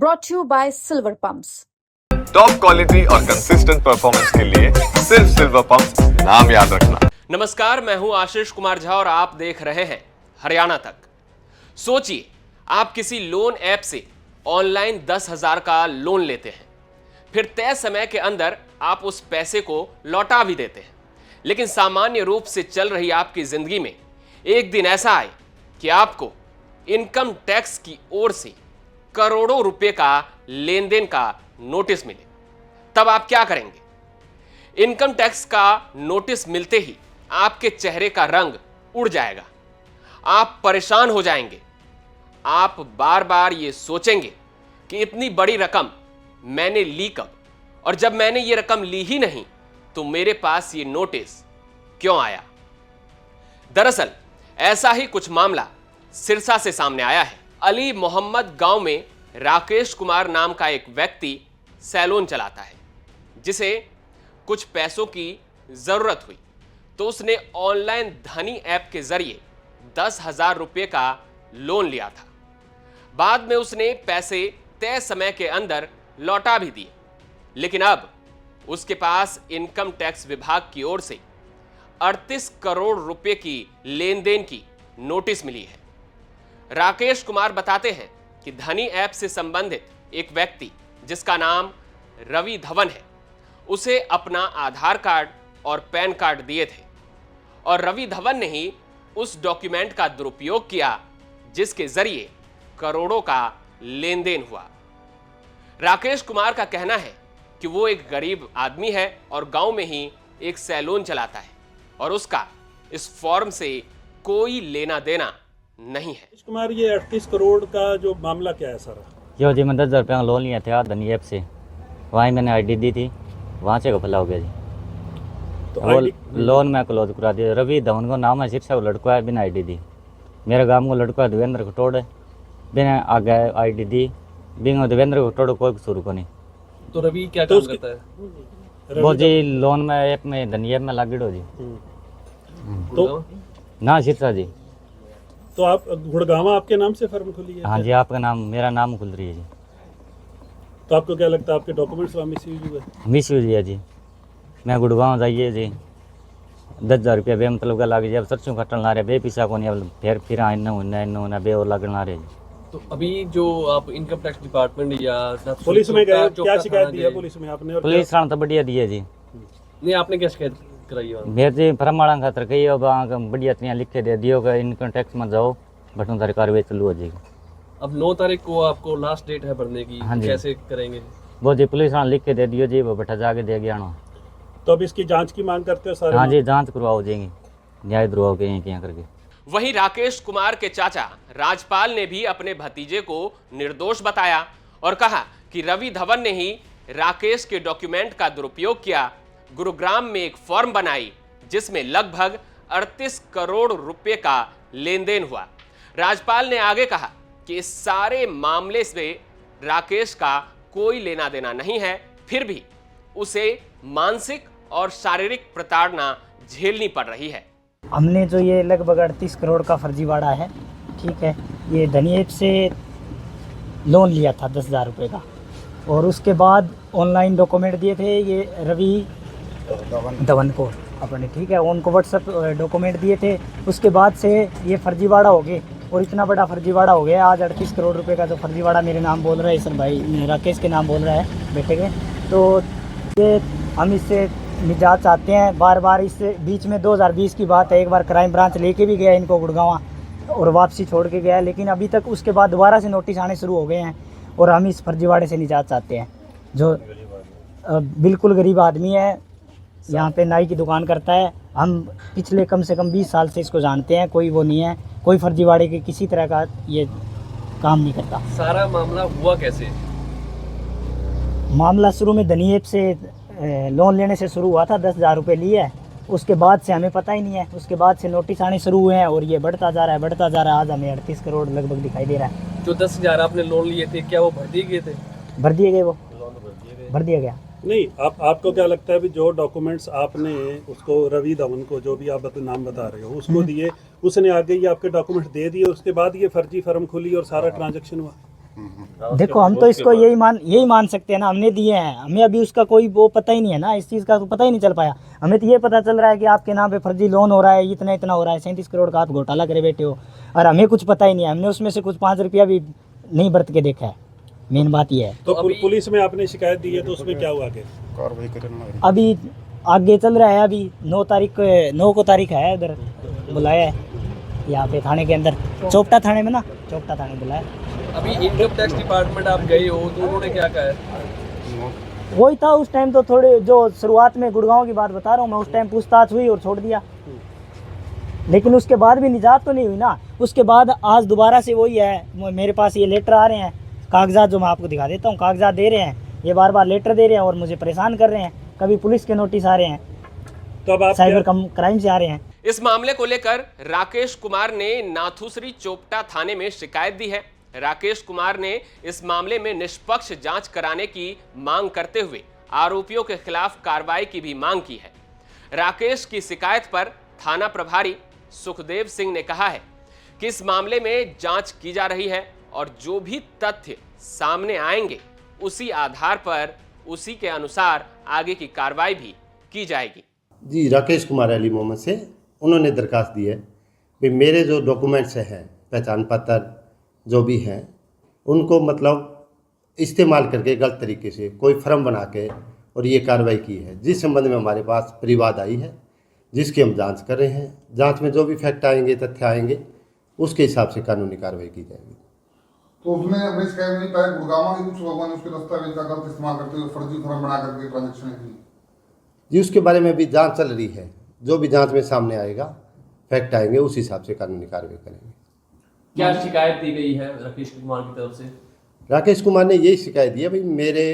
brought to you by Silver Pumps. Top quality और consistent performance के लिए सिर्फ सिल्वर पंप नाम याद रखना। नमस्कार, मैं हूं आशीष कुमार झा और आप देख रहे हैं हरियाणा तक। सोचिए, आप किसी लोन ऐप से ऑनलाइन 10,000 का लोन लेते हैं, फिर तय समय के अंदर आप उस पैसे को लौटा भी देते हैं। लेकिन सामान्य रूप से चल रही आपकी जिंदगी में एक दिन ऐसा आए कि आपको इनकम टैक्स की ओर से करोड़ों रुपए का लेन देन का नोटिस मिले, तब आप क्या करेंगे? इनकम टैक्स का नोटिस मिलते ही आपके चेहरे का रंग उड़ जाएगा, आप परेशान हो जाएंगे। आप बार बार ये सोचेंगे कि इतनी बड़ी रकम मैंने ली कब, और जब मैंने ये रकम ली ही नहीं तो मेरे पास ये नोटिस क्यों आया? दरअसल ऐसा ही कुछ मामला सिरसा से सामने आया है। अली मोहम्मद गांव में राकेश कुमार नाम का एक व्यक्ति सैलून चलाता है, जिसे कुछ पैसों की जरूरत हुई तो उसने ऑनलाइन धनी ऐप के जरिए 10,000 रुपये का लोन लिया था। बाद में उसने पैसे तय समय के अंदर लौटा भी दिए, लेकिन अब उसके पास इनकम टैक्स विभाग की ओर से 38 करोड़ रुपए की लेन देन की नोटिस मिली है। राकेश कुमार बताते हैं कि धनी ऐप से संबंधित एक व्यक्ति जिसका नाम रवि धवन है, उसे अपना आधार कार्ड और पैन कार्ड दिए थे और रवि धवन ने ही उस डॉक्यूमेंट का दुरुपयोग किया जिसके जरिए करोड़ों का लेन देन हुआ। राकेश कुमार का कहना है कि वो एक गरीब आदमी है और गांव में ही एक सैलून चलाता है और उसका इस फॉर्म से कोई लेना देना नहीं है। कुमार, ये 38 करोड़ का जो मामला क्या है सर? यो जी, मैं 10,000 रुपये का लोन लिया था धनी ऐप से, वहीं मैंने आईडी दी थी, वहाँ से घपला हो गया जी। तो वो लोन मैं क्लोज करा दिया। रवि धवन को नाम है, शिक्षा को लड़का है, बिना आईडी दी। मेरे गांव को लड़का है देवेंद्र कटोड़ है, बिना आगे आईडी दी, बिना देवेंद्र कटोड़ कोई कसूर को नहीं। तो रवि क्या काम करता है? वो जी लोन में ऐप में धनी ऐप में लागिड़ो जी। तो ना शिक्षा जी। तो आप गुड़गावा आपके नाम से फर्म खुली है? हाँ जी, आपका नाम, मेरा नाम खुल रही है जी। तो आपको क्या लगता है आपके डॉक्यूमेंट्स मिसयूज हुए? मिसयूज है जी। मैं गुड़गांव जाइए जी, 10,000 रुपया बे मतलब का लागे जी। अब सरसों कटन ला रहे बे पैसा को नहीं, अब फिर आना बे और लगन ला रहे जी। तो अभी जो आप इनकम टैक्स डिपार्टमेंट या पुलिस में गए, क्या शिकायत दी है पुलिस में आपने? और पुलिस तो बढ़िया दी है जी। नहीं, आपने क्या शिकायत कराई है? मेरे जी प्रमाण खातर कही अब बढ़िया इतना लिखे दे दियो कि इनकम टैक्स में जाओ, बटन तारी कार्रवाई चालू हो जाएगी। अब 9 तारीख को आपको लास्ट डेट है भरने की, हाँ जी। कैसे करेंगे? वो जी पुलिस ने लिख के दे दियो जी, वो बैठा जाके दे गया ना। तो अब इसकी जांच की मांग करते हो सारे? हाँ जी, जांच करवाओ जाएंगी, न्याय द्रोह के यहाँ करके। वहीं राकेश कुमार के चाचा राजपाल ने भी अपने भतीजे को निर्दोष बताया और कहा कि रवि धवन ने ही राकेश के डॉक्यूमेंट का दुरुपयोग किया, गुरुग्राम में एक फॉर्म बनाई जिसमें लगभग 38 करोड़ रुपए का लेन देन हुआ। राजपाल ने आगे कहा कि इस सारे मामले से राकेश का कोई लेना देना नहीं है, फिर भी उसे मानसिक और शारीरिक प्रताड़ना झेलनी पड़ रही है। हमने जो ये लगभग 38 करोड़ का फर्जीवाड़ा है, ठीक है, ये धनी ऐप से लोन लिया था 10,000 रुपये का, और उसके बाद ऑनलाइन डॉक्यूमेंट दिए थे ये रवि धवन को अपने, ठीक है, उनको व्हाट्सएप डॉक्यूमेंट दिए थे। उसके बाद से ये फर्जीवाड़ा हो गए और इतना बड़ा फर्जीवाड़ा हो गया। आज 38 करोड़ रुपए का जो फर्जीवाड़ा मेरे नाम बोल रहा है सर भाई, राकेश के नाम बोल रहा है बेटे के, तो ये हम इससे निजात चाहते हैं। बार बार इससे बीच में 2020 की बात है, एक बार क्राइम ब्रांच लेके भी गया इनको गुड़गांवा और वापसी छोड़ के गया, लेकिन अभी तक उसके बाद दोबारा से नोटिस आने शुरू हो गए हैं और हम इस फर्जीवाड़े से निजात चाहते हैं। जो बिल्कुल गरीब आदमी है, यहाँ पे नाई की दुकान करता है, हम पिछले कम से कम 20 साल से इसको जानते हैं, कोई वो नहीं है, कोई फर्जीवाड़े के किसी तरह का ये काम नहीं करता। सारा मामला हुआ कैसे? मामला शुरू में धनी ऐप से लोन लेने से शुरू हुआ था, 10,000 रुपये लिए, उसके बाद से हमें पता ही नहीं है, उसके बाद से नोटिस आने शुरू हुए हैं और ये बढ़ता जा रहा है, बढ़ता जा रहा है। आज हमें 38 करोड़ लगभग दिखाई दे रहा है। जो 10,000 आपने लोन लिए थे, क्या वो भर दिए गए थे? भर दिए गए, वो भर दिया गया। नहीं, आपको क्या लगता है भी जो डॉक्यूमेंट्स आपने उसको रवि धवन को, जो भी आप नाम बता रहे हो, उसको दिए, उसने आगे ये आपके डॉक्यूमेंट दे दिए, उसके बाद ये फर्जी फर्म खुली और सारा ट्रांजैक्शन हुआ? देखो हम तो इसको यही मान सकते हैं ना, हमने दिए हैं, हमें अभी उसका कोई वो पता ही नहीं है ना, इस चीज़ का तो पता ही नहीं चल पाया। हमें तो ये पता चल रहा है कि आपके नाम पे फर्जी लोन हो रहा है, इतना इतना हो रहा है, 37 करोड़ का आप घोटाला करे बैठे हो, और हमें कुछ पता ही नहीं है। हमने उसमें से कुछ 5 रुपया भी नहीं बरत के देखा है, मेन बात ये है। तो पुलिस में आपने शिकायत दी है तो उसमें क्या हुआ आगे? अभी आगे चल रहा है, अभी 9 को तारीख है, उधर बुलाया है यहाँ पे थाने के अंदर, चौपटा थाने में ना, चौपटा थाने बुलाया। अभी इनकम टैक्स डिपार्टमेंट आप गए हो तो उन्होंने क्या कहा है? वही था उस टाइम, तो थोड़े जो शुरुआत में गुड़गांव की बात बता रहा हूँ मैं, उस टाइम पूछताछ हुई और छोड़ दिया, लेकिन उसके बाद भी निजात तो नहीं हुई ना। उसके बाद आज दोबारा से वही है, मेरे पास ये लेटर आ रहे हैं, कागजात जो मैं आपको दिखा देता हूँ, कागजात दे रहे हैं, ये बार बार लेटर दे रहे हैं और मुझे परेशान कर रहे हैं। कभी पुलिस के नोटिस आ रहे हैं, तो अब आप साइबर क्राइम से आ रहे हैं। इस मामले को लेकर राकेश कुमार ने नाथुश्री चोपटा थाने में शिकायत दी है। राकेश कुमार ने इस मामले में निष्पक्ष जांच कराने की मांग करते हुए आरोपियों के खिलाफ कार्रवाई की भी मांग की है। राकेश की शिकायत पर थाना प्रभारी सुखदेव सिंह ने कहा है कि इस मामले में जांच की जा रही है और जो भी तथ्य सामने आएंगे उसी आधार पर उसी के अनुसार आगे की कार्रवाई भी की जाएगी। जी, राकेश कुमार अली मोहम्मद से उन्होंने दरखास्त दी है कि मेरे जो डॉक्यूमेंट्स हैं, पहचान पत्र जो भी हैं, उनको मतलब इस्तेमाल करके गलत तरीके से कोई फर्म बना के और ये कार्रवाई की है, जिस संबंध में हमारे पास परिवाद आई है, जिसकी हम जांच कर रहे हैं। जांच में जो भी फैक्ट आएंगे, तथ्य आएंगे, उसके हिसाब से कानूनी कार्रवाई की जाएगी। तो उसने अपनी शिकायत नहीं पाया, गुड़गांव के कुछ लोगों ने उसके दस्तावेज का गलत इस्तेमाल करते हुए फर्जी फर्म बना करके ट्रांजेक्शन की जी, उसके बारे में भी जांच चल रही है। जो भी जांच में सामने आएगा, फैक्ट आएंगे, उस हिसाब से कानूनी कार्रवाई करेंगे। क्या शिकायत दी गई है राकेश कुमार की तरफ से? राकेश कुमार ने यही शिकायत दी है, भाई मेरे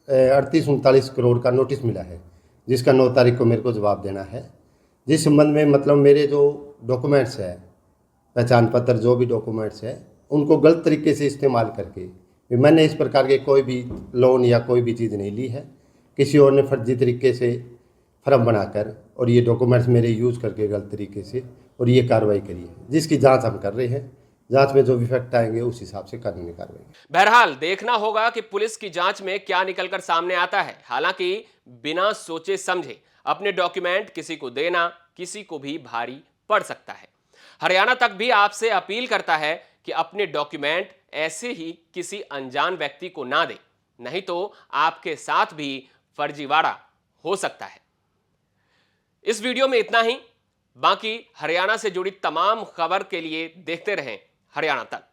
38-39 करोड़ का नोटिस मिला है, जिसका 9 तारीख को मेरे को जवाब देना है, जिस संबंध में मतलब मेरे जो डॉक्यूमेंट्स है, पहचान पत्र जो भी डॉक्यूमेंट्स है, उनको गलत तरीके से इस्तेमाल करके मैंने इस प्रकार के कोई भी लोन या कोई भी चीज़ नहीं ली है। किसी और ने फर्जी तरीके से फर्म बनाकर और ये डॉक्यूमेंट्स मेरे यूज़ करके गलत तरीके से और ये कार्रवाई करी है, जिसकी जांच हम कर रहे हैं। जांच में जो भी फैक्ट आएंगे उस हिसाब से कानूनी कार्रवाई। बहरहाल देखना होगा कि पुलिस की जांच में क्या निकलकर सामने आता है। हालांकि बिना सोचे समझे अपने डॉक्यूमेंट किसी को देना किसी को भी भारी पड़ सकता है। हरियाणा तक भी आपसे अपील करता है कि अपने डॉक्यूमेंट ऐसे ही किसी अनजान व्यक्ति को ना दें, नहीं तो आपके साथ भी फर्जीवाड़ा हो सकता है। इस वीडियो में इतना ही। बाकी हरियाणा से जुड़ी तमाम खबर के लिए देखते रहें हरियाणा तक।